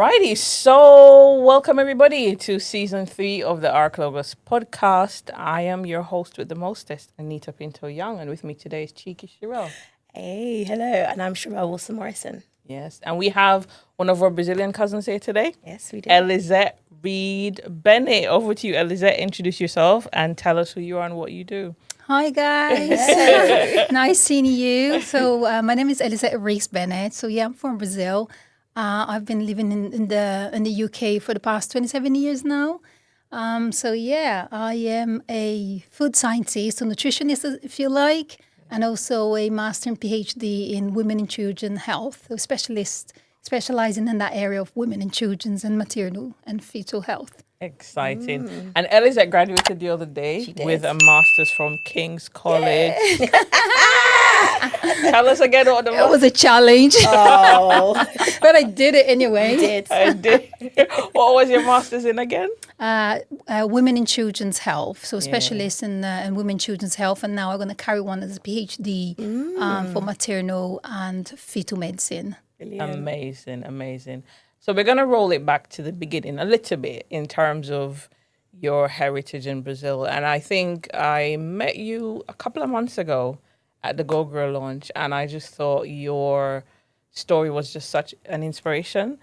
Alrighty, so welcome everybody to season 3 of the Arc Logos podcast. I am your host with the mostest, Anita Pinto Young, and with me today is Cheeky Sherelle. Hey, hello, and I'm Sherelle Wilson Morrison. Yes, and we have one of our Brazilian cousins here today. Yes, we do. Elizete Reed Bennett. Over to you, Elizete. Introduce yourself and tell us who you are and what you do. Hi guys, nice seeing you. So my name is Elizete Reed Bennett. So yeah, I'm from Brazil. I've been living in the UK for the past 27 years now. So yeah, I am a food scientist, a nutritionist, if you like, and also a master and PhD in women and children health, a specialist specializing in that area of women and children's and maternal and fetal health. Exciting. And Elizete graduated the other day with a master's from King's College. Tell us again what the It was a challenge. Oh, But I did it anyway. you did. I did. What was your master's in again? Women and children's health, so specialist in women and children's health, and now I'm going to carry one as a PhD for maternal and fetal medicine. Brilliant. Amazing. So we're going to roll it back to the beginning a little bit in terms of your heritage in Brazil. And I think I met you a couple of months ago at the Go Girl launch, and I just thought your story was just such an inspiration.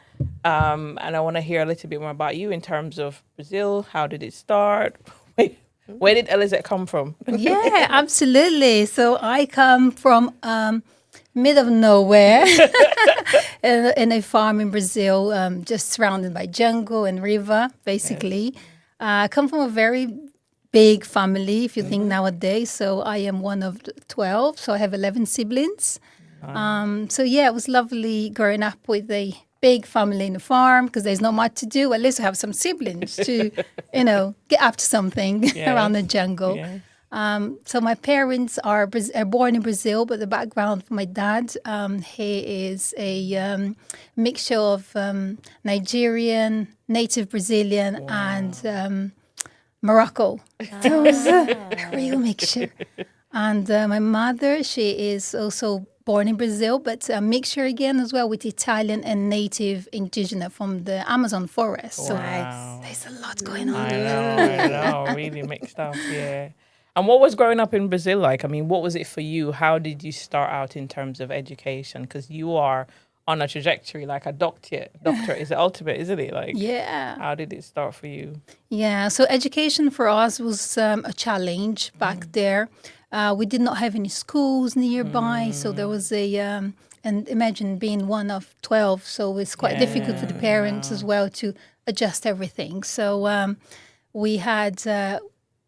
And I want to hear a little bit more about you in terms of Brazil. How did it start? Where did Elizete come from? Yeah, absolutely. So I come from middle of nowhere in a farm in Brazil, just surrounded by jungle and river, basically. I come from a very big family, if you think nowadays. So I am one of 12, so I have 11 siblings. So yeah, it was lovely growing up with a big family in the farm because there's not much to do. At least I have some siblings to, get up to something around the jungle. Yeah. So my parents are born in Brazil, but the background for my dad, he is a mixture of Nigerian, native Brazilian, and Morocco. So it was a real mixture. And my mother, she is also born in Brazil, but a mixture again as well with Italian and native indigenous from the Amazon forest. So there's a lot going on. I know. Really mixed up, yeah. And what was growing up in Brazil like? I mean, what was it for you? How did you start out in terms of education? Because you are on a trajectory like a doctorate is the ultimate, isn't it? Like, Yeah. how did it start for you? Yeah, so education for us was a challenge back there. We did not have any schools nearby, so there was and imagine being one of 12, so it's quite difficult for the parents as well to adjust everything. So we had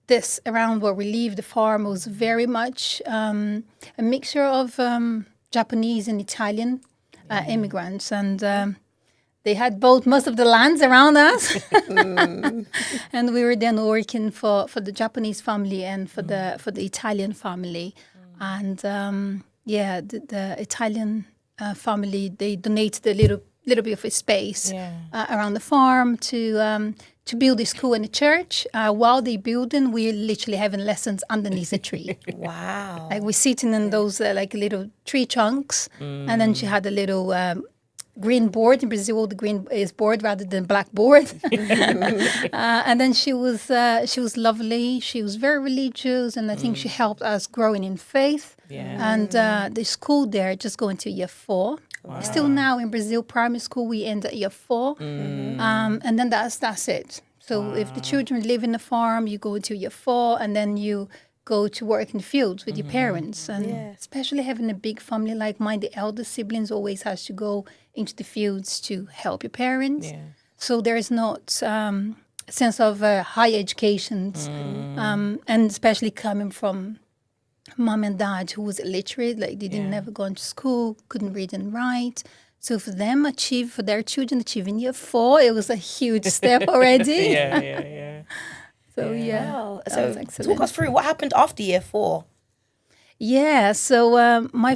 this around where we live, the farm was very much a mixture of Japanese and Italian immigrants, and they had both most of the lands around us, and we were then working for the Japanese family and for the Italian family, and the Italian family, they donated a little bit of a space around the farm to build a school and a church. While they building, we're literally having lessons underneath a tree. Wow. Like we're sitting in those like little tree trunks, and then she had a little green board. In Brazil, the green is board rather than blackboard. And then she was lovely. She was very religious, and I think she helped us growing in faith. Yeah. And the school there just going to year 4. Wow. Still now in Brazil, primary school, we end at year 4. And then that's it. So if the children live in the farm, you go to year 4, and then you go to work in the fields with your parents. And especially having a big family like mine, the elder siblings always has to go into the fields to help your parents. Yeah. So there is not a sense of high education, and especially coming from mom and dad who was illiterate, like they didn't never go to school, couldn't read and write. So for their children achieving year 4, it was a huge step already. Yeah. So Wow. that So was excellent. talk us through what happened after year 4. Yeah, so my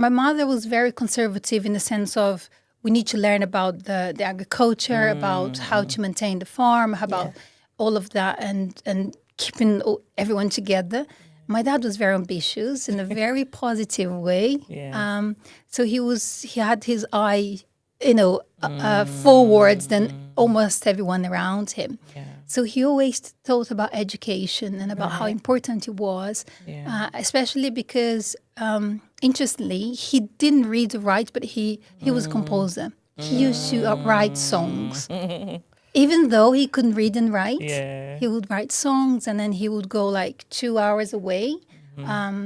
mother was very conservative in the sense of we need to learn about the agriculture, about how to maintain the farm, about all of that, and keeping everyone together. My dad was very ambitious in a very positive way. Yeah. So he had his eye forwards than almost everyone around him. Yeah. So he always thought about education and about how important it was, especially because, interestingly, he didn't read or write, but he was a composer. He used to write songs. Even though he couldn't read and write, he would write songs, and then he would go like 2 hours away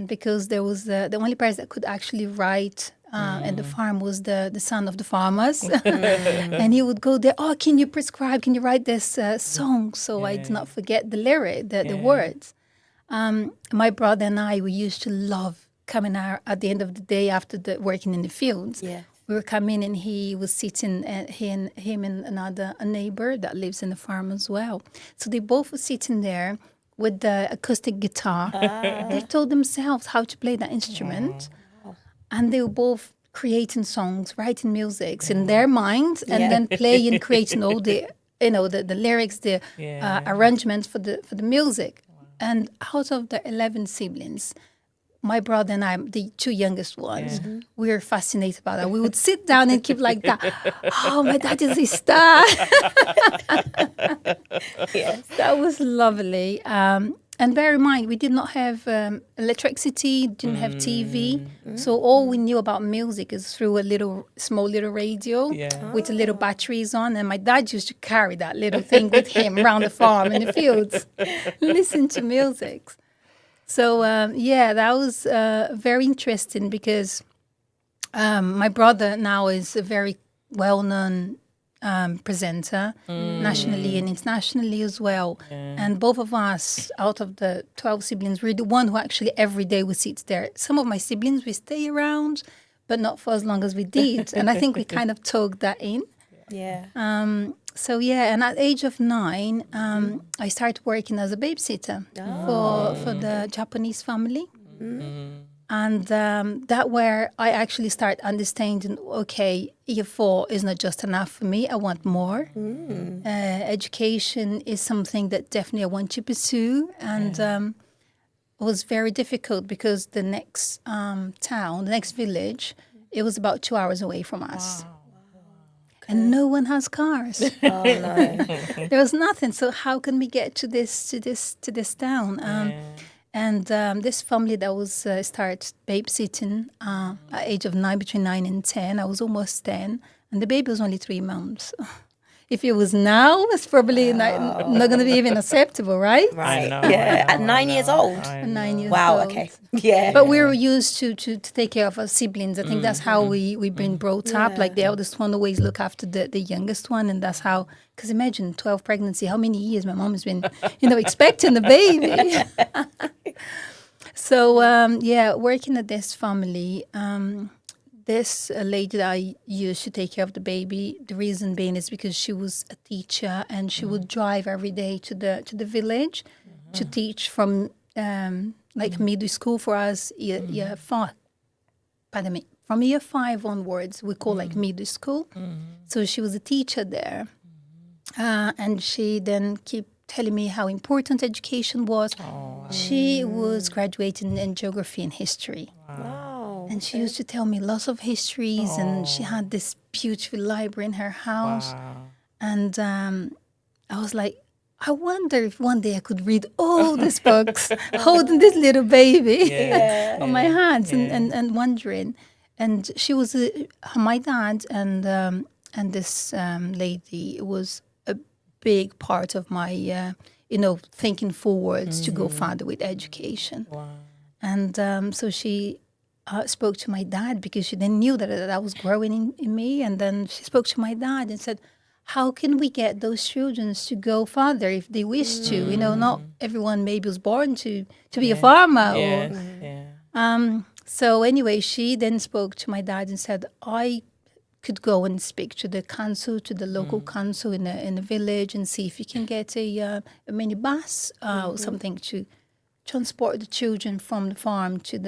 because there was the only person that could actually write and the farm was the son of the farmers. And he would go there, can you write this song? So I do not forget the lyric, the words. My brother and I, we used to love coming out at the end of the day after working in the fields. Yeah. We were coming and he was sitting, him and a neighbor that lives in the farm as well. So they both were sitting there with the acoustic guitar. They told themselves how to play that instrument. And they were both creating songs, writing music in their minds, and then playing, creating all the lyrics, the arrangements for the music. And out of the 11 siblings, my brother and I, the two youngest ones, we were fascinated by that. We would sit down and keep like that. Oh, my dad is a star. Yes. That was lovely. And bear in mind, we did not have electricity, didn't have TV. So all we knew about music is through a small little radio with little batteries on. And my dad used to carry that little thing with him around the farm in the fields, listen to music. So, that was very interesting because my brother now is a very well-known presenter nationally and internationally as well. And both of us, out of the 12 siblings, we're the one who actually every day we sit there. Some of my siblings, we stay around, but not for as long as we did. And I think we kind of took that in. Yeah. And at the age of 9, I started working as a babysitter for the Japanese family. And that where I actually start understanding, okay, year 4 is not just enough for me. I want more. Education is something that definitely I want to pursue. And it was very difficult because the next town, the next village, it was about 2 hours away from us. And no one has cars. Oh no. There was nothing. So how can we get to this town? And this family that was started babysitting at age of 9, between 9 and 10. I was almost 10, and the baby was only 3 months. If it was now, it's probably not going to be even acceptable, right? Right. I know, Yeah. I At know, 9 years old. At 9 years Wow. old. Okay. Yeah. But we were used to take care of our siblings. I think that's how we've been brought up. Like the eldest one always look after the youngest one, and that's how. Because imagine 12 pregnancy. How many years my mom has been, expecting the baby. So working at this family. This lady that I used to take care of the baby, the reason being is because she was a teacher and she would drive every day to the village to teach from middle school for us, year 5. Pardon me. From year 5 onwards, we call middle school. So she was a teacher there. And she then kept telling me how important education was. She was graduating in geography and history. Wow. And she used to tell me lots of histories, and she had this beautiful library in her house. And I was like, I wonder if one day I could read all these books, holding this little baby on my hands and wondering. And she was my dad and this lady was a big part of my, thinking forwards to go further with education. And so she spoke to my dad because she then knew that was growing in me. And then she spoke to my dad and said, how can we get those children to go further if they wish to? Not everyone maybe was born to be a farmer. So anyway, she then spoke to my dad and said, I could go and speak to the council, to the local council in the village and see if you can get a minibus or something to transport the children from the farm to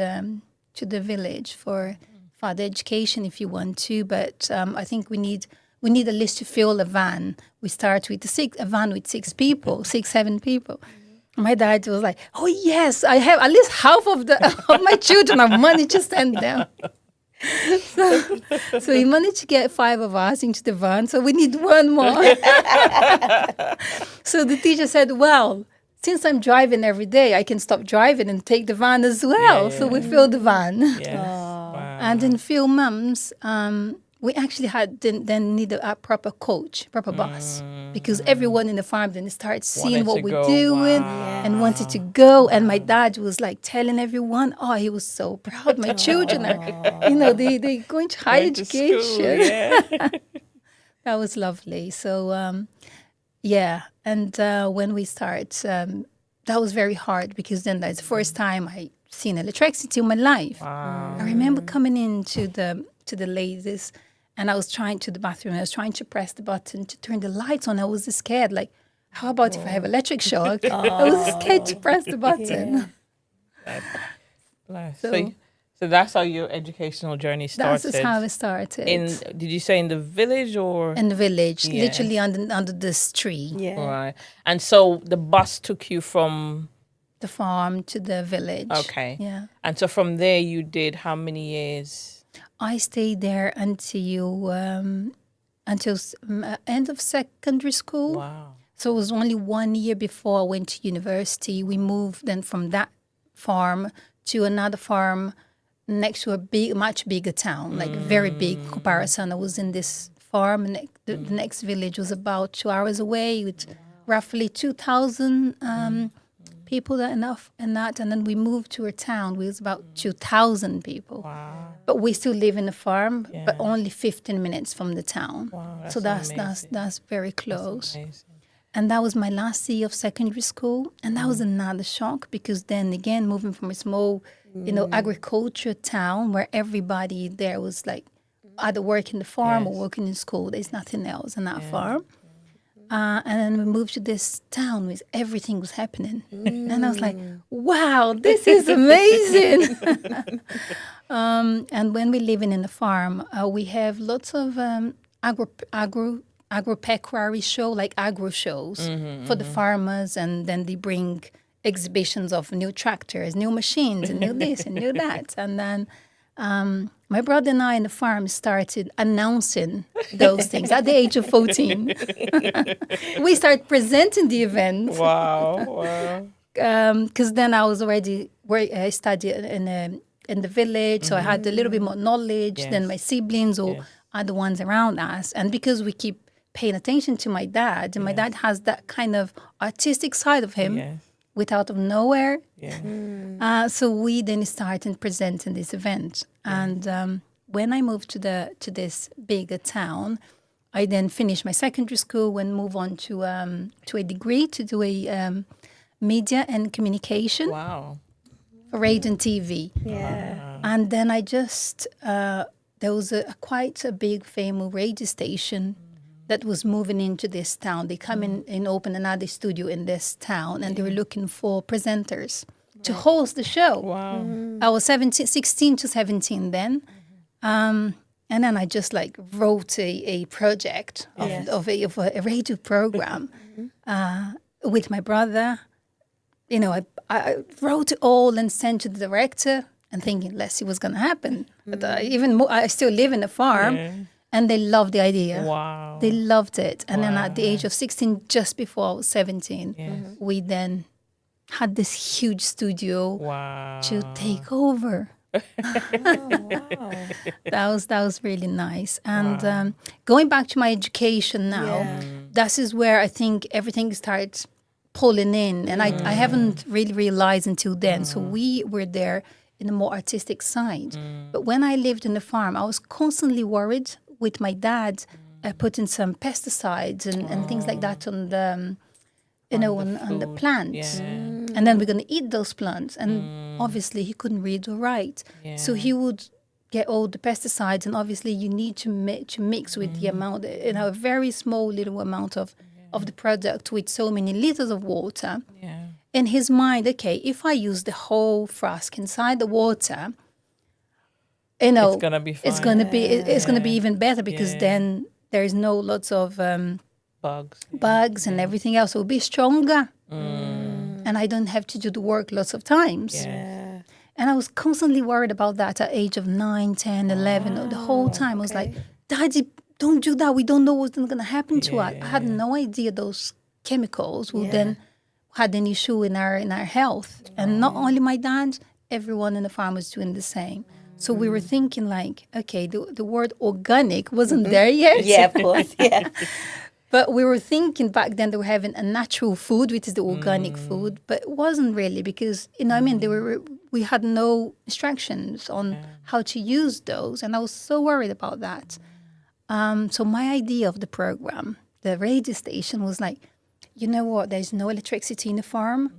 the village for further education if you want to. But I think we need at least to fill a van. We start with a van with 6 people, 7 people. My dad was like, oh yes, I have at least half of my children have money to send them. So he managed to get 5 of us into the van. So we need one more. So the teacher said, well, since I'm driving every day, I can stop driving and take the van as well. Yeah, So we filled the van. Yes. Wow. And in few months, we actually then need a proper coach, proper bus, because everyone in the farm then started seeing Wanted what to we're go. doing Wow. and wanted to go. And my dad was like telling everyone, oh, he was so proud. My children are, they're going to higher Going to education. school, yeah. That was lovely. So, yeah. And when we start, that was very hard because then that's the first time I seen electricity in my life. Wow. I remember coming into the ladies, and I was trying to the bathroom. I was trying to press the button to turn the lights on. I was scared. Like, how about if I have electric shock? I was scared to press the button. Bless. So- So that's how your educational journey started. That's how it started. Did you say in the village or? In the village, Yeah. literally under this tree, Yeah. Right. And so the bus took you from. the farm to the village. Okay. Yeah. And so from there you did how many years? I stayed there until end of secondary school. Wow. So it was only 1 year before I went to university. We moved then from that farm to another farm next to a much bigger town, like very big comparison. I was in this farm, and the next village was about 2 hours away with roughly 2,000 people and then we moved to a town with about 2,000 people. Wow. But we still live in a farm, but Yeah. only 15 minutes from the town. Wow. So that's amazing. very close. Amazing. And that was my last year of secondary school. And that was another shock because then again, moving from a small, agriculture town where everybody there was like either working the farm or Yes. working in school. There's nothing else in that farm. And then we moved to this town where everything was happening. And I was like, wow, this is amazing. And when we're living in the farm, we have lots of agropecuary show, like agro shows for the farmers. And then they bring exhibitions of new tractors, new machines, and new this and new that. And then my brother and I in the farm started announcing those things at the age of 14. We started presenting the events Wow. Wow. because then I was already I studied in the village, so I had a little bit more knowledge than Yes. my siblings or Yes. other ones around us. And because we keep paying attention to my dad, and my dad has that kind of artistic side of him Yes. without of nowhere. Yeah. So we then started presenting this event. And when I moved to this bigger town, I then finished my secondary school and moved on to a degree to do a media and communication Wow. for radio and TV. Yeah. And then I just, there was quite a big famous radio station that was moving into this town. They come in and open another studio in this town, and they were looking for presenters to host the show. Wow. I was 16 to 17 then. And then I just like wrote a project of a radio program with my brother. You know, I wrote it all and sent to the director and thinking, let's see what's going to happen. But I still live in a farm, and they loved the idea. Wow. They loved it. And then at the age of 16, just before I was 17, we then had this huge studio Wow. to take over. Wow. That was really nice. And going back to my education now, this is where I think everything starts pulling in. And I haven't really realized until then. So we were there in a more artistic side. But when I lived in the farm, I was constantly worried with my dad putting some pesticides and things like that on the on the plants. Yeah. And then we're going to eat those plants. And obviously he couldn't read or write. So he would get all the pesticides. And obviously you need to mix with the amount, a very small little amount of the product with so many liters of water. Yeah. In his mind, okay, if I use the whole flask inside the water, It's gonna be fine. it's gonna be even better because then there's no lots of bugs. and everything else. It will be stronger, and I don't have to do the work lots of times. Yeah. And I was constantly worried about that at age of 9, 10, 11. The whole time I was like, Daddy, don't do that. We don't know what's going to happen to us. I had no idea those chemicals would then had an issue in our health. And not only my dad, everyone in the farm was doing the same. So we were thinking like, okay, the word organic wasn't there yet. Yeah, of course. Yeah. But we were thinking back then they were having a natural food, which is the organic food, but it wasn't really because, we had no instructions on how to use those. And I was so worried about that. So my idea of the program, the radio station was like, you know what, there's no electricity in the farm.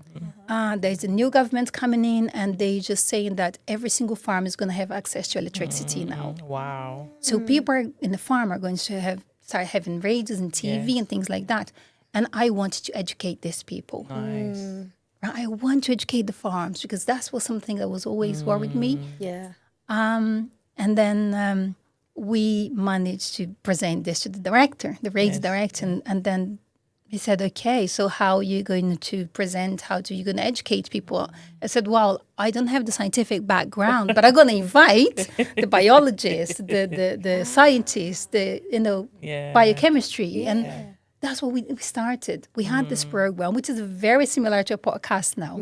There's a new government coming in and they just saying that every single farm is going to have access to electricity now. Wow. So people in the farm are going to start having radios and TV and things like that. And I wanted to educate these people. Nice. I want to educate the farms because that was something that was always worried me. Yeah. And then we managed to present this to the director, the radio director, and then he said, okay, so how are you going to present? How are you going to educate people? I said, well, I don't have the scientific background, but I'm going to invite the biologists, the scientists, biochemistry. And that's what we started. We had this program, which is very similar to a podcast now.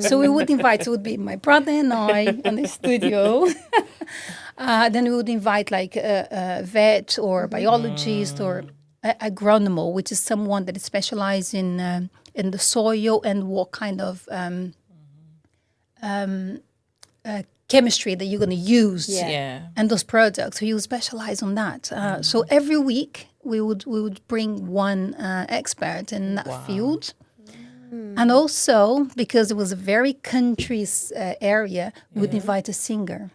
So we would invite, it would be my brother and I in the studio. Then we would invite like a vet or a biologist or agronomo, which is someone that is specialized in the soil and what kind of chemistry that you're going to use and those products. So you specialize on that. So every week we would bring one expert in that field. And also, because it was a very country area, we would invite a singer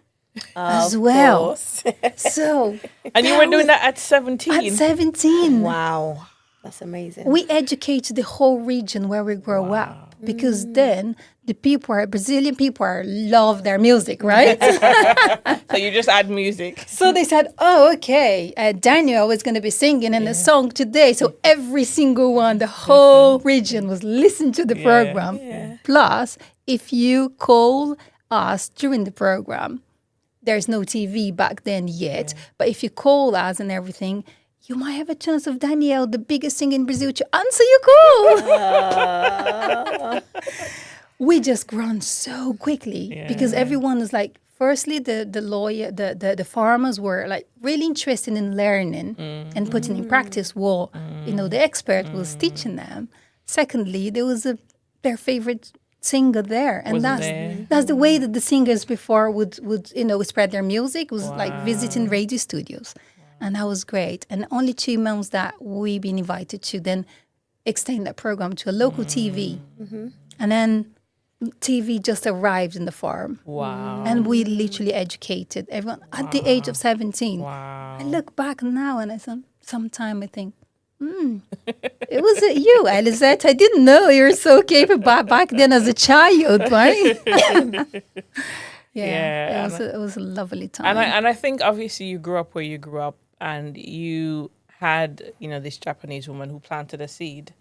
as well. So, And you were doing that at 17? at 17. Wow. That's amazing. We educate the whole region where we grow up because then the Brazilian people love their music, right? So you just add music. So they said, oh, okay, Daniel is going to be singing in a song today. So every single one, the whole region was listening to the program. Plus, if you call us during the program, there's no TV back then yet, but if you call us and everything, you might have a chance of Daniel, the biggest singer in Brazil, to answer your call. We just grown so quickly because everyone is like, firstly, the lawyer, the farmers were like really interested in learning and putting in practice what, the expert was teaching them. Secondly, there was their favorite singer there, and that's the way that the singers before would spread their music was like visiting radio studios, and that was great. And only 2 months that we've been invited to then extend that program to a local TV, and then TV just arrived in the farm. Wow. And we literally educated everyone at the age of 17. Wow. I look back now and sometimes I think, it was you, Elizete. I didn't know you were so capable back then as a child, right? It was a lovely time. And I think obviously you grew up where you grew up and you had, this Japanese woman who planted a seed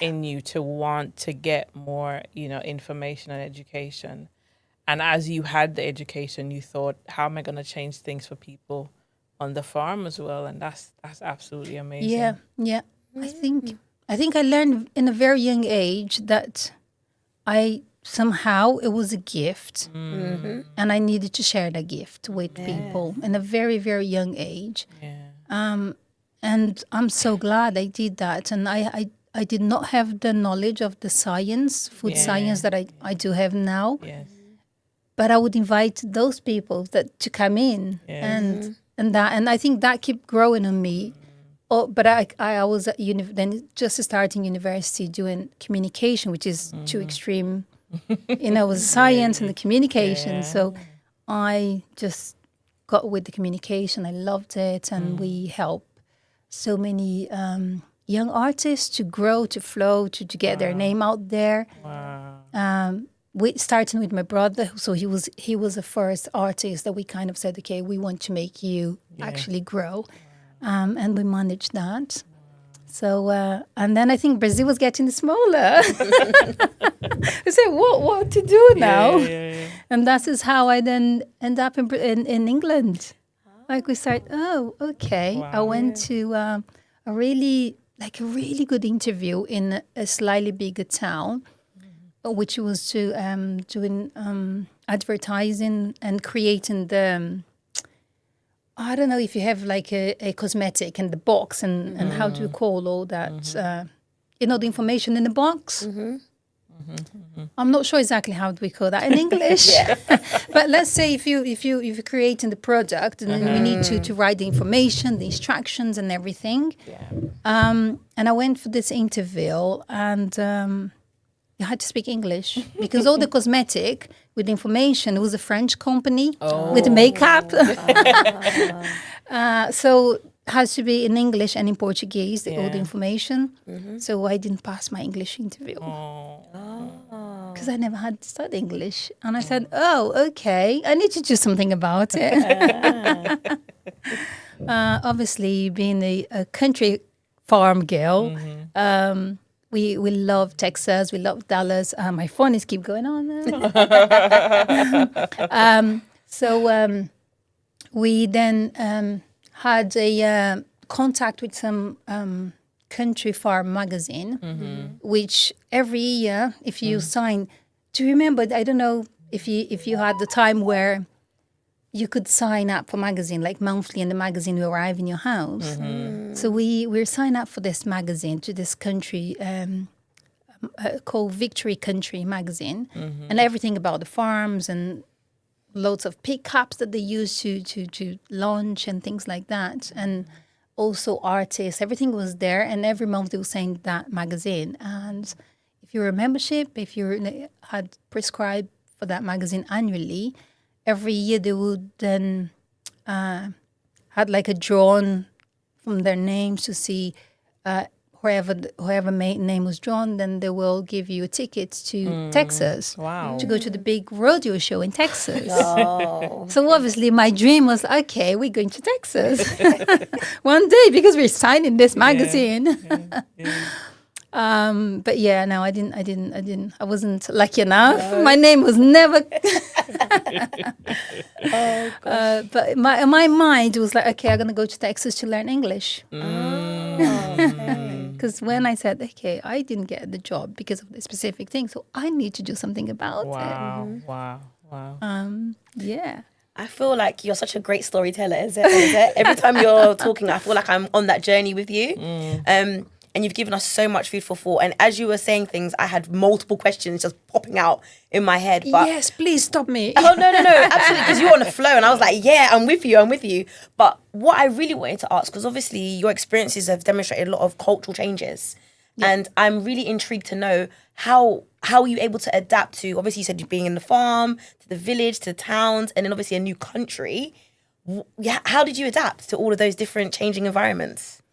in you to want to get more, information and education. And as you had the education, you thought, how am I going to change things for people on the farm as well? And that's absolutely amazing. Yeah. I think I learned in a very young age that it was a gift, and I needed to share that gift with people in a very, very young age. And I'm so glad I did that. And I did not have the knowledge of the food science that I do have now. Yes. But I would invite those people to come in and I think that kept growing on me. Oh, but I was at then just starting university doing communication, which is too extreme. It was science and the communication. So I just got with the communication. I loved it, and we helped so many young artists to grow, to flow, to get their name out there. Wow. Starting with my brother, so he was the first artist that we kind of said, okay, we want to make you actually grow. And we managed that. So, and then I think Brazil was getting smaller. I said, what to do now? And that is how I then end up in England. Like we start, okay. Wow. I went to a really good interview in a slightly bigger town, which was to doing advertising and creating the... I don't know if you have like a cosmetic in the box and how do you call all that, the information in the box. I'm not sure exactly how we call that in English, but let's say if you're creating the product and then you need to write the information, the instructions and everything. And I went for this interview and you had to speak English because all the cosmetic with the information, it was a French company with makeup. So it has to be in English and in Portuguese, all the information. So I didn't pass my English interview because I never had studied English. And I said, okay, I need to do something about it. Obviously, being a country farm girl, we love Texas, we love Dallas. My phone is keep going on. So we then had a contact with some country farm magazine, which every year, if you sign, do you remember? I don't know if you had the time where you could sign up for magazine, like monthly, and the magazine will arrive in your house. So we're signed up for this magazine, to this country called Victory Country magazine, and everything about the farms and loads of pickups that they use to launch and things like that. And also artists, everything was there. And every month they were saying that magazine. And if you're a membership, if you had prescribed for that magazine annually, every year they would then had like a drawn from their names to see whoever name was drawn, then they will give you a ticket to Texas to go to the big rodeo show in Texas. So obviously my dream was, okay, we're going to Texas one day because we're signing this magazine. But yeah, no, I wasn't lucky enough. My name was never. But my mind was like, okay, I'm going to go to Texas to learn English. Because when I said, okay, I didn't get the job because of the specific thing, so I need to do something about it. Wow. Yeah. I feel like you're such a great storyteller, Elizete. Every time you're talking, I feel like I'm on that journey with you. And you've given us so much food for thought. And as you were saying things, I had multiple questions just popping out in my head. But yes, please stop me. Oh, no, absolutely. Because you were on the flow. And I was like, yeah, I'm with you. But what I really wanted to ask, because obviously your experiences have demonstrated a lot of cultural changes. Yeah. And I'm really intrigued to know how are you able to adapt to, obviously you said you're being in the farm, to the village, to the towns, and then obviously a new country. How did you adapt to all of those different changing environments?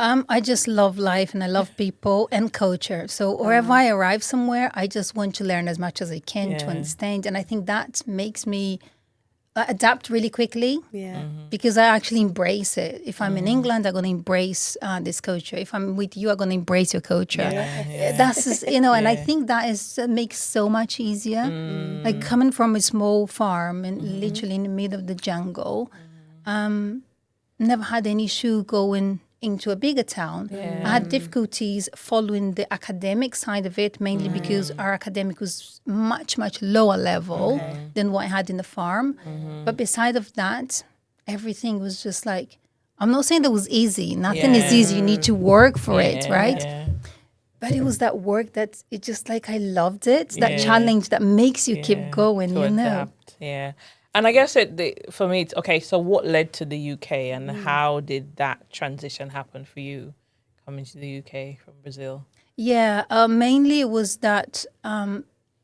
I just love life and I love people and culture. So wherever I arrive somewhere, I just want to learn as much as I can to understand. And I think that makes me adapt really quickly because I actually embrace it. If I'm in England, I'm going to embrace this culture. If I'm with you, I'm going to embrace your culture. That's just, and I think that makes so much easier. Like coming from a small farm and literally in the middle of the jungle, never had any issue going into a bigger town. I had difficulties following the academic side of it, mainly because our academic was much, much lower level than what I had in the farm. But beside of that, everything was just like, I'm not saying that was easy. Nothing is easy. You need to work for it, right? But it was that work that it just like, I loved it. That challenge that makes you keep going, adapt. And I guess for me, it's okay, so what led to the UK and how did that transition happen for you coming to the UK from Brazil? Yeah, mainly it was that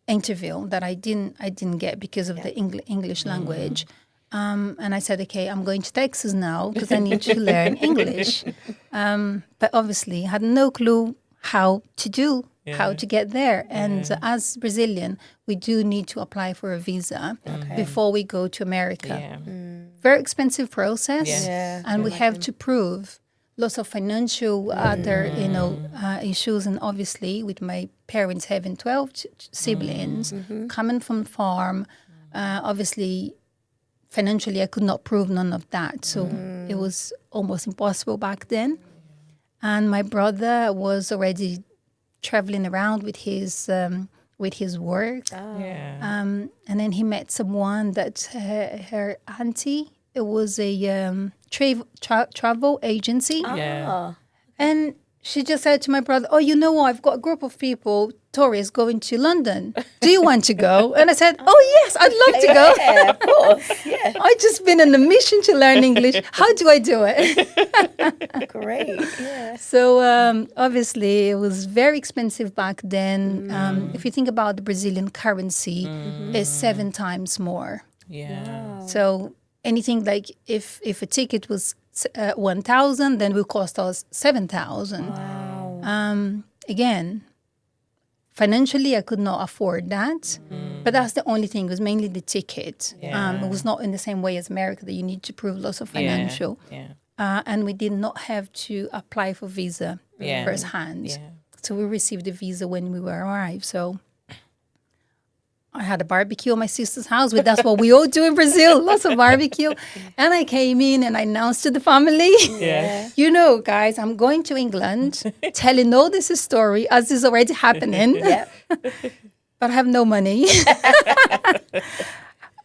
interview that I didn't get because of the English language. And I said, okay, I'm going to Texas now because I need to learn English. But obviously I had no clue how to get there. And as Brazilian, we do need to apply for a visa before we go to America. Very expensive process. And we have to prove lots of financial other, issues. And obviously with my parents having 12 siblings, coming from farm, obviously financially I could not prove none of that. So it was almost impossible back then. And my brother was already traveling around with his work. Yeah. And then he met someone that her auntie, it was a travel agency. Yeah. And she just said to my brother, oh, you know what? I've got a group of people, tourists, going to London. Do you want to go? And I said, oh, yes, I'd love to go. Yeah, of course. Yeah. I've just been on a mission to learn English. How do I do it? Great. Yeah. So obviously, it was very expensive back then. If you think about the Brazilian currency, it's 7 times more. Yeah. So anything like if a ticket was 1,000, then it will cost us 7,000. Wow. Again, financially, I could not afford that. But that's the only thing. It was mainly the ticket. Yeah. It was not in the same way as America that you need to prove lots of financial. Yeah. And we did not have to apply for visa Yeah. firsthand. Yeah. So we received the visa when we were arrived. So I had a barbecue at my sister's house. But that's what we all do in Brazil, lots of barbecue. And I came in and I announced to the family, Yeah. you know, guys, I'm going to England, telling all this story as is already happening. Yeah. But I have no money.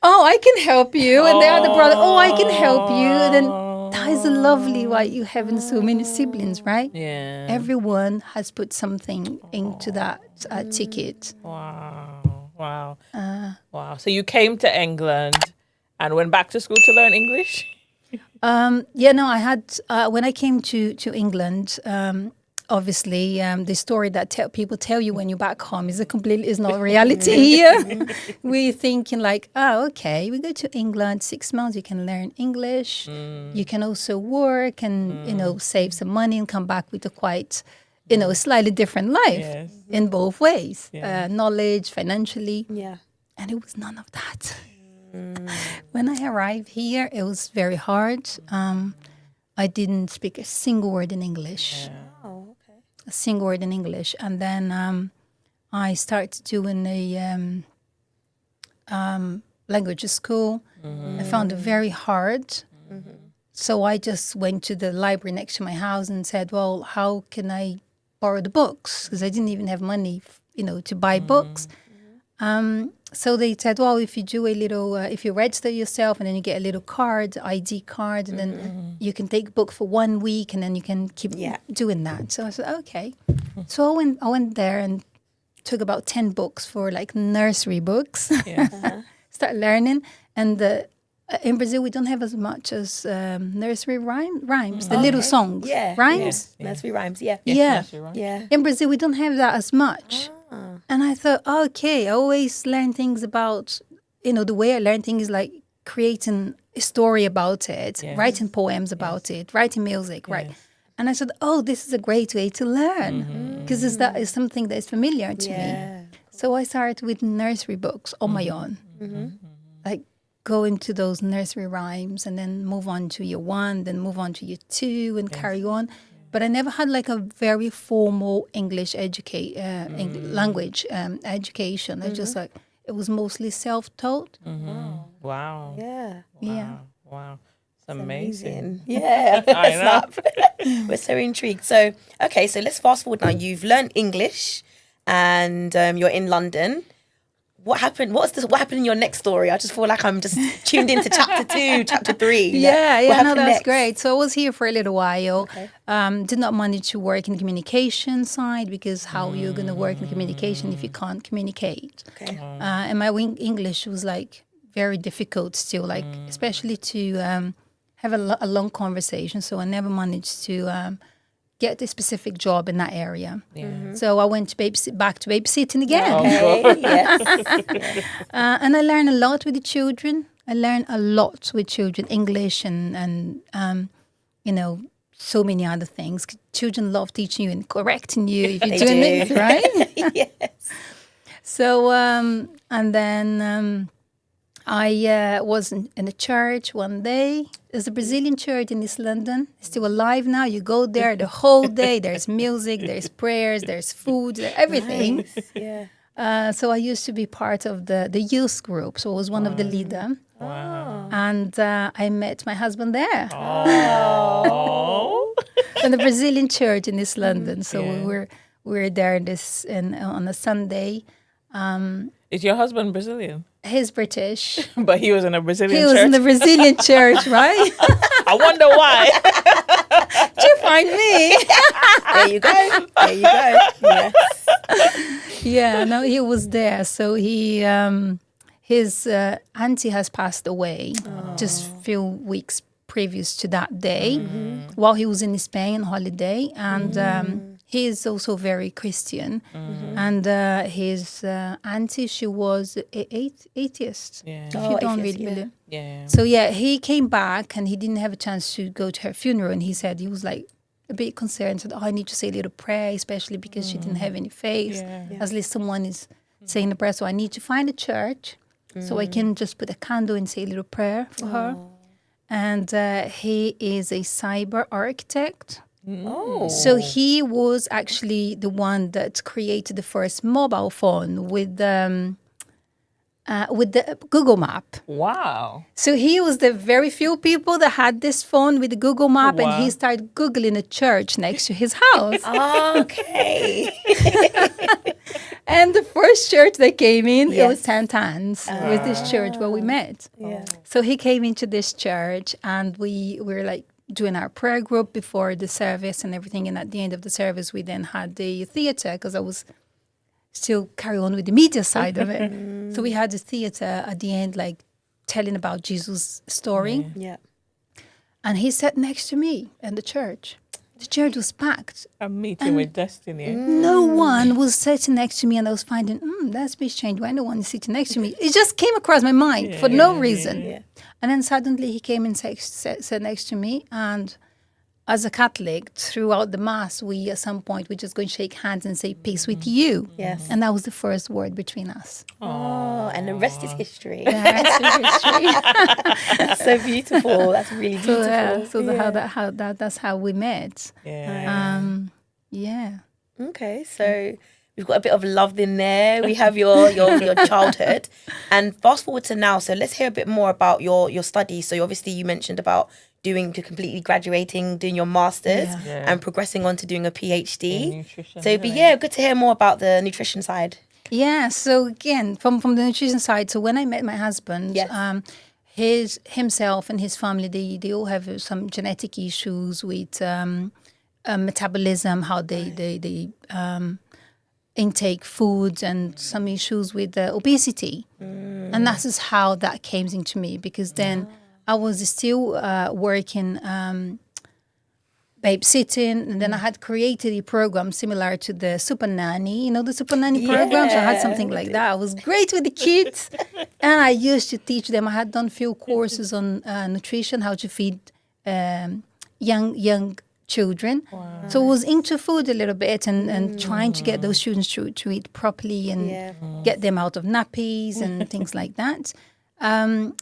Oh, I can help you. And the other brother, oh, I can help you. And then that is lovely why you having so many siblings, right? Yeah. Everyone has put something into that ticket. Wow. Wow. Wow. So you came to England and went back to school to learn English? I had, when I came to England, obviously, the story that people tell you when you're back home is not reality here. We're thinking like, oh, okay, we go to England, 6 months, you can learn English. You can also work and, save some money and come back with a quite, slightly different life in both ways, knowledge, financially. Yeah. And it was none of that. When I arrived here, it was very hard. I didn't speak a single word in English. Oh, okay. A single word in English. And then I started doing a language school. I found it very hard. So I just went to the library next to my house and said, well, how can I borrow the books? Because I didn't even have money, to buy books. So they said, well, if you do if you register yourself and then you get a little card, ID card, and then you can take a book for 1 week and then you can keep doing that. So I said, okay. So I went there and took about 10 books for like nursery books. Start learning. And in Brazil, we don't have as much as nursery rhymes, the little songs. Yeah. Rhymes. Yeah. Nursery rhymes. Yeah. Yeah. Yeah. In Brazil, we don't have that as much. And I thought, okay, I always learn things about, the way I learn things is like creating a story about it, writing poems about it, writing music, right? And I said, oh, this is a great way to learn because that is something that is familiar to me. So I started with nursery books on my own, like go into those nursery rhymes and then move on to year 1, then move on to year 2 and carry on. But I never had like a very formal English language education. I just like, it was mostly self-taught. Wow. Yeah. Yeah. Wow. It's amazing. Yeah. I know. We're so intrigued. So, okay, so let's fast forward now. You've learned English and you're in London. What happened? What happened in your next story? I just feel like I'm just tuned into chapter 2, chapter 3. That's next? Great. So I was here for a little while. Okay. Did not manage to work in the communication side because how you're going to work in communication if you can't communicate? Okay. And my English was like very difficult still, like especially to have a long conversation. So I never managed to get a specific job in that area. So I went to back to babysitting again. Okay. Yes. And I learned a lot with the children. I learned a lot with children, English and so many other things. Children love teaching you and correcting you if you're doing it, right? Yes. So, and then I was in a church one day. There's a Brazilian church in East London. It's still alive now. You go there the whole day. There's music, there's prayers, there's food, there's everything. Yeah. So I used to be part of the youth group. So I was one of the leader. Wow. And I met my husband there Oh. in the Brazilian church in East London. So Yeah. we were there on a Sunday. Is your husband Brazilian? He's British. But he was in a Brazilian He was church. in the Brazilian church, right? I wonder why. Did you find me? There you go. There you go. Yes. Yeah, no, he was there. So his auntie has passed away just a few weeks previous to that day while he was in Spain on holiday. And he is also very Christian. And his auntie, she was atheist. Yeah. She Oh, don't atheist, really yeah. believe. Yeah. So yeah, he came back and he didn't have a chance to go to her funeral. And he said he was like a bit concerned. Said, "Oh, I need to say a little prayer, especially because she didn't have any faith. Yeah. At least someone is saying the prayer. So I need to find a church so I can just put a candle and say a little prayer for her." And he is a cyber architect. Oh. So he was actually the one that created the first mobile phone with the Google Map. Wow. So he was the very few people that had this phone with the Google Map, and Wow. he started Googling a church next to his house. Okay. And the first church that came in, it was Yes. Santans, was this church where we met. Yeah. So he came into this church, and we were like doing our prayer group before the service and everything. And at the end of the service, we then had the theater, because I was still carry on with the media side of it. So we had the theater at the end, like telling about Jesus' story. Yeah. And he sat next to me in the church. The church was packed. A meeting with destiny. No one was sitting next to me, and I was finding, that's a bit strange. Why no one is sitting next to me? It just came across my mind for no reason. Yeah. And then suddenly he came and sat next to me. And as a Catholic, throughout the Mass, we at some point, we're just going to shake hands and say, "Peace with you." Yes. And that was the first word between us. Oh, and the rest is history. Yeah, that's the history. That's so beautiful. That's really beautiful. That's how we met. Yeah. Yeah. Okay, so we've got a bit of love in there. We have your childhood, and fast forward to now. So let's hear a bit more about your studies. So obviously you mentioned about completely graduating, doing your masters, Yeah. and progressing on to doing a PhD. In nutrition, So it'd be yeah. good to hear more about the nutrition side. Yeah. So again, from the nutrition side. So when I met my husband, Yes. himself and his family, they all have some genetic issues with metabolism, how they intake foods, and some issues with obesity. And that is how that came into me, because then I was still working babysitting, and then I had created a program similar to the Super Nanny, the Super Nanny program. So I had something like that. I was great with the kids, and I used to teach them. I had done few courses on nutrition, how to feed young children. So I was into food a little bit, and trying to get those students to eat properly and get them out of nappies and things like that.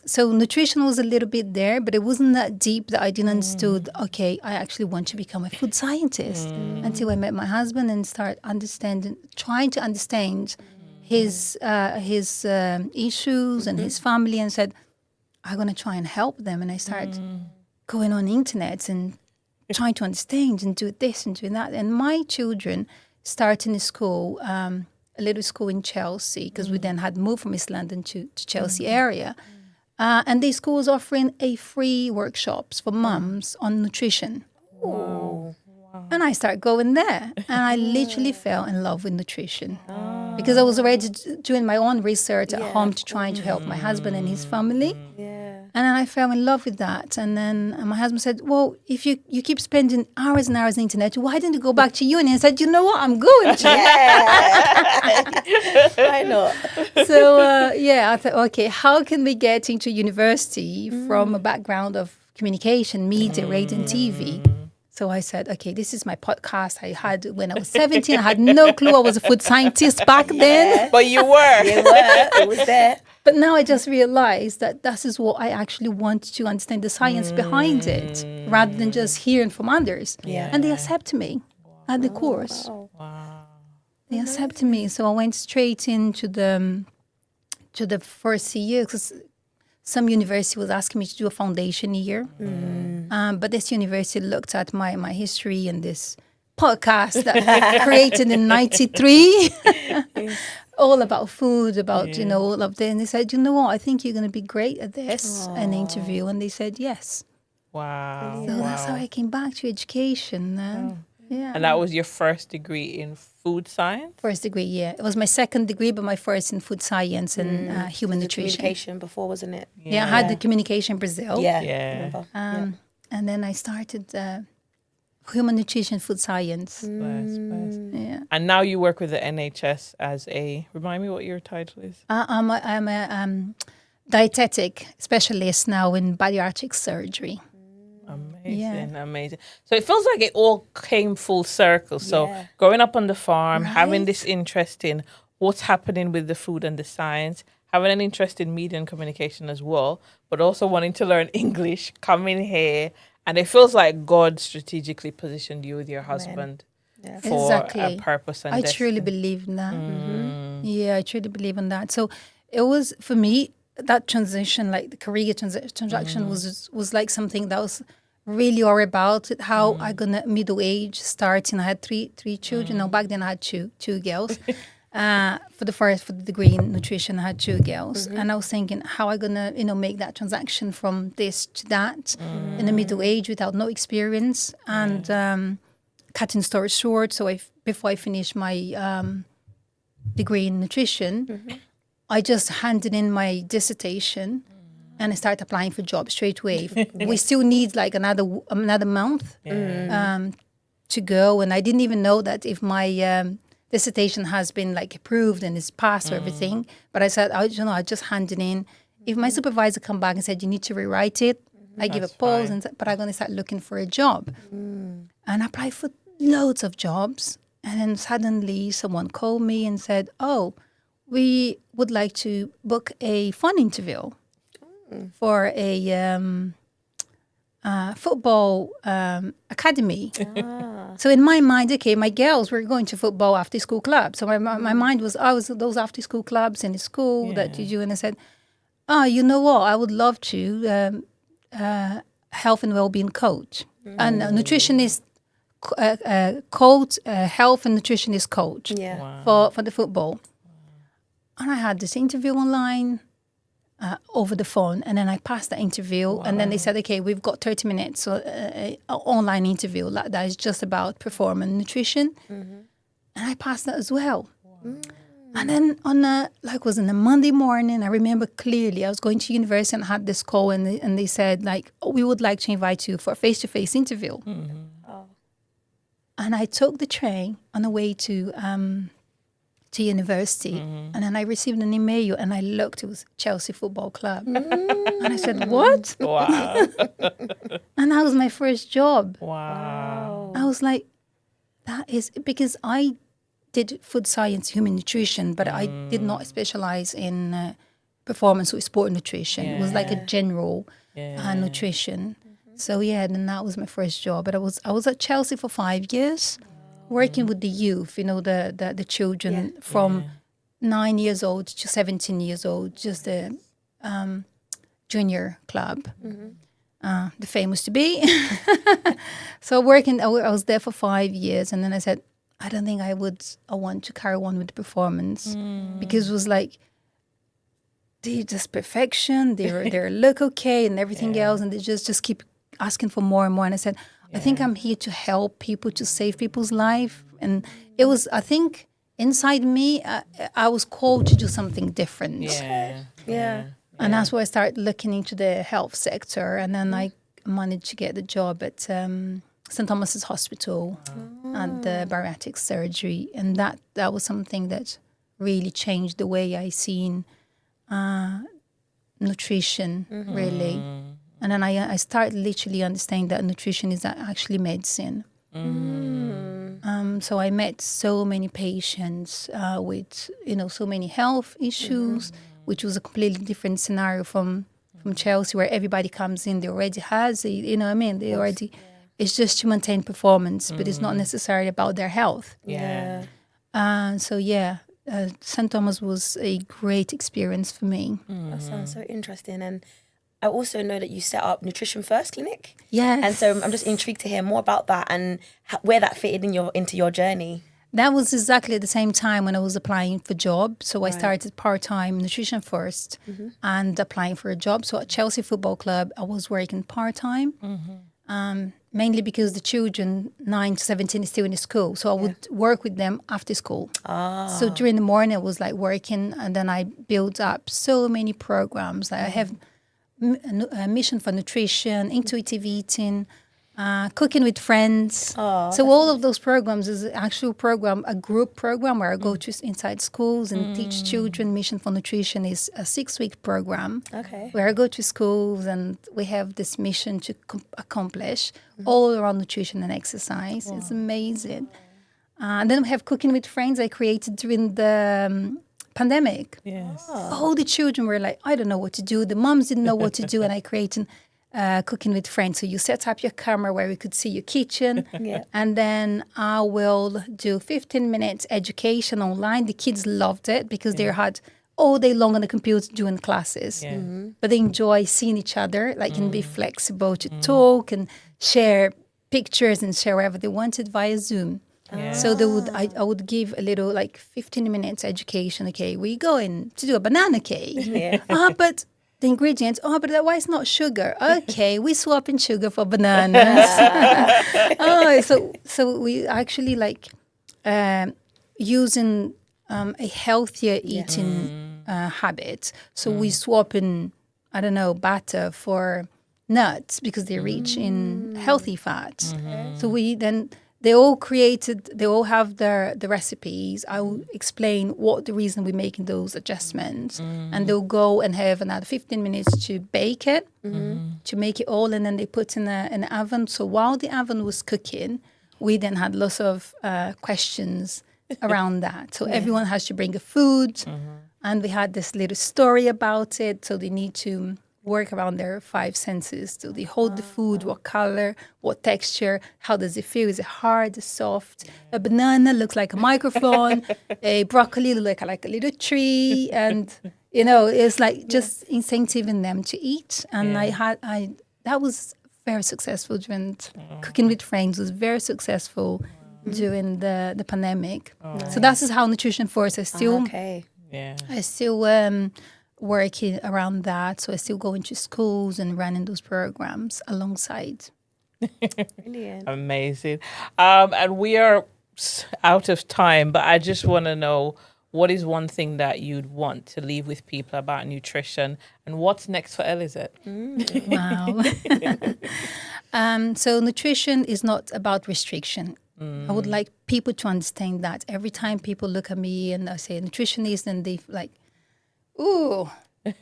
So nutrition was a little bit there, but it wasn't that deep that I didn't understood, okay, I actually want to become a food scientist, until I met my husband and start trying to understand his issues and his family, and said, I'm going to try and help them. And I started going on internet and trying to understand and do this and do that. And my children started in school, a little school in Chelsea, because we then had moved from East London to Chelsea area. And the school was offering a free workshops for mums on nutrition. Wow. And I started going there. And I literally fell in love with nutrition. Because I was already doing my own research at home to try to help my husband and his family. Yeah. And then I fell in love with that. And then my husband said, well, if you keep spending hours and hours on the internet, why don't you go back to uni? And I said, you know what, I'm going to. Why not? So, I thought, okay, how can we get into university from a background of communication, media, radio, and TV? So I said, okay, this is my podcast I had when I was 17. I had no clue I was a food scientist back then. But you were. You were. It was there. But now I just realized that this is what I actually want to understand the science behind it, rather than just hearing from others. Yeah. And they accept me at the course. Wow. They accepted me, so I went straight into the first year, because some university was asking me to do a foundation year. But this university looked at my history and this podcast that I created in 93, all about food, about, all of that. And they said, you know what, I think you're going to be great at this, an interview. And they said, yes. Wow. So that's how I came back to education. Yeah. And that was your first degree in food science? First degree, yeah. It was my second degree, but my first in food science and human nutrition. Communication before, wasn't it? Yeah, I had the communication in Brazil. Yeah. Yeah. Remember? And then I started human nutrition, food science. Bless. Yeah. And now you work with the NHS as remind me what your title is? I'm a dietetic specialist now in bariatric surgery. Amazing. So it feels like it all came full circle. So growing up on the farm, having this interest in what's happening with the food and the science, having an interest in media and communication as well, but also wanting to learn English, coming here. And it feels like God strategically positioned you with your husband for a purpose and I destiny. truly believe in that. Yeah, I truly believe in that. So it was, for me, that transition, like the career transaction was like something that was really all about it, how I gonna middle age starting. I had three children. No, back then I had two girls. For the degree in nutrition, I had two girls, and I was thinking how I gonna make that transaction from this to that in the middle age without no experience. And cutting story short, so before I finished my degree in nutrition, I just handed in my dissertation. And I started applying for jobs straight away. We still need like another month to go, and I didn't even know that if my dissertation has been like approved and is passed or everything. But I said, I just handed in. If my supervisor come back and said you need to rewrite it, I give a pause, but I'm gonna start looking for a job. And I applied for loads of jobs, and then suddenly someone called me and said, "Oh, we would like to book a phone interview for a football academy." So in my mind, okay, my girls were going to football after school club. So my mind was, I was those after school clubs in the school that you do. And I said, oh, you know what? I would love to health and well-being coach and nutritionist coach, health and nutritionist coach for the football. And I had this interview online. Over the phone, and then I passed the interview, and then they said, okay, we've got 30 minutes, so an online interview that is just about performance nutrition, and I passed that as well. And then on a Monday morning, I remember clearly I was going to university and had this call, and they said like, oh, we would like to invite you for a face-to-face interview. And I took the train on the way to university, and then I received an email, and I looked, it was Chelsea Football Club. And I said, what? Wow. And that was my first job. Wow. I was like, that is, because I did food science, human nutrition, but I did not specialize in performance or sport nutrition. It was like a general nutrition. So then that was my first job. But I was at Chelsea for 5 years. Working with the youth, the children from 9 years old to 17 years old, just the junior club, the famous to be. So I was there for 5 years, and then I said, I don't think I want to carry on with the performance because it was like, they just perfection, they look okay and everything else, and they just keep asking for more and more. And I said, I think I'm here to help people, to save people's life. And it was, I think, inside me, I was called to do something different. And that's why I started looking into the health sector. And then I managed to get the job at St. Thomas's Hospital and the bariatric surgery. And that was something that really changed the way I seen nutrition, really. And then I started literally understanding that nutrition is actually medicine. So I met so many patients with, so many health issues, which was a completely different scenario from Chelsea, where everybody comes in, they already has, you know what I mean? They already, it's just to maintain performance, but it's not necessarily about their health. Yeah. So yeah, St. Thomas was a great experience for me. That sounds so interesting. And I also know that you set up Nutrition First Clinic. Yes. And so I'm just intrigued to hear more about that and where that fitted into your journey. That was exactly at the same time when I was applying for jobs. So I started part-time nutrition first and applying for a job. So at Chelsea Football Club, I was working part-time, mainly because the children 9 to 17 is still in the school. So I would work with them after school. So during the morning, I was like working, and then I built up so many programs. Like I have a mission for nutrition, intuitive eating, cooking with friends. So all of those programs is an actual program, a group program where I go to inside schools and teach children. Mission for Nutrition is a 6-week program where I go to schools and we have this mission to accomplish all around nutrition and exercise. It's amazing. And then we have Cooking with Friends I created during the pandemic. Yes. All the children were like, I don't know what to do. The moms didn't know what to do, and I created Cooking with Friends. So you set up your camera where we could see your kitchen, and then I will do 15 minutes education online. The kids loved it because they had all day long on the computer doing classes, but they enjoy seeing each other, like, and be flexible to talk and share pictures and share wherever they wanted via Zoom. So they would, I would give a little, like, 15 minutes education. Okay, we're going to do a banana cake. But the ingredients, but why it's not sugar? Okay, we swapping sugar for bananas. So we actually like using a healthier eating habit. So we swapping, I don't know, butter for nuts because they're rich in healthy fats. So we then, they all have the recipes. I will explain what the reason we're making those adjustments. And they'll go and have another 15 minutes to bake it, to make it all. And then they put in an oven. So while the oven was cooking, we then had lots of questions around that. So everyone has to bring a food. And we had this little story about it. So they need to work around their 5 senses. So they hold the food, what color, what texture, how does it feel? Is it hard, soft? A banana looks like a microphone, a broccoli looks like a little tree, and it's like just incentivizing them to eat. And that was very successful during Cooking with Friends was very successful during the pandemic. So that's how Nutrition Force is still. I still working around that. So I still go into schools and running those programs alongside. Brilliant. Amazing. And we are out of time, but I just want to know, what is one thing that you'd want to leave with people about nutrition, and what's next for Elizete? Wow. So nutrition is not about restriction. I would like people to understand that. Every time people look at me and I say nutritionist, and they like, ooh,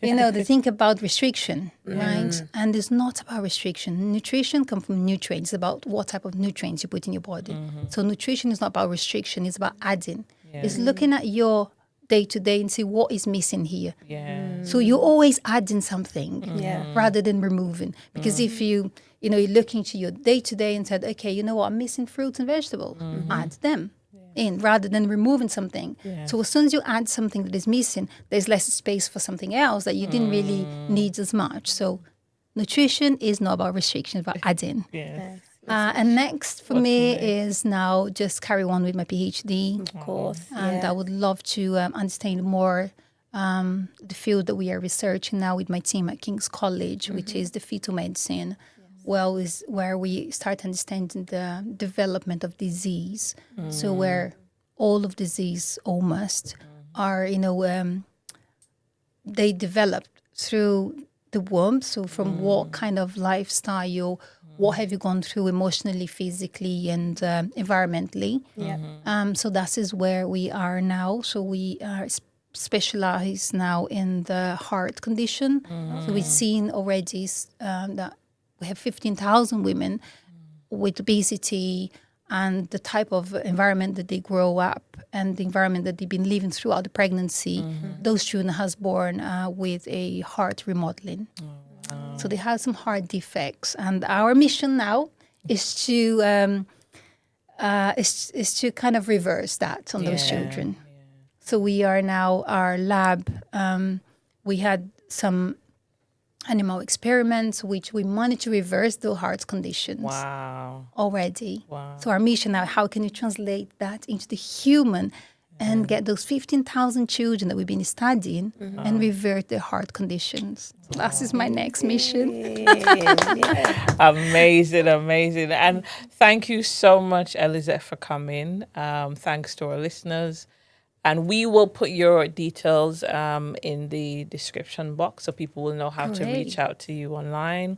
they think about restriction, right? And it's not about restriction. Nutrition comes from nutrients. It's about what type of nutrients you put in your body. So nutrition is not about restriction. It's about adding. It's looking at your day-to-day and see what is missing here. So you're always adding something rather than removing. Because if you're looking to your day-to-day and said, okay, you know what, I'm missing fruits and vegetables, add them in rather than removing something. So as soon as you add something that is missing, there's less space for something else that you didn't really need as much. So nutrition is not about restriction, it's about adding. And next for me is now just carry on with my PhD. Of course. And I would love to understand more the field that we are researching now with my team at King's College, which is the fetal medicine. Well, is where we start understanding the development of disease. So where all of disease almost are, they develop through the womb. So from what kind of lifestyle, what have you gone through emotionally, physically, and environmentally. So that is where we are now. So we are specialized now in the heart condition. So we've seen already that we have 15,000 women with obesity, and the type of environment that they grow up and the environment that they've been living throughout the pregnancy, those children has born with a heart remodeling. So they have some heart defects. And our mission now is to kind of reverse that on those children. So we are now, our lab, we had some animal experiments which we managed to reverse the heart conditions already. So our mission now, how can you translate that into the human and get those 15,000 children that we've been studying and revert their heart conditions? So that is my next mission. Amazing. And thank you so much, Elizete, for coming. Thanks to our listeners. And we will put your details in the description box so people will know how to reach out to you online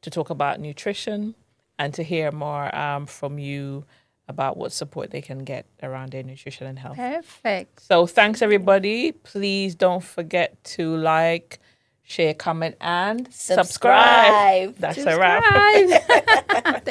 to talk about nutrition and to hear more from you about what support they can get around their nutrition and health. Perfect. So thanks, everybody. Please don't forget to like, share, comment, and subscribe. Subscribe. That's a wrap.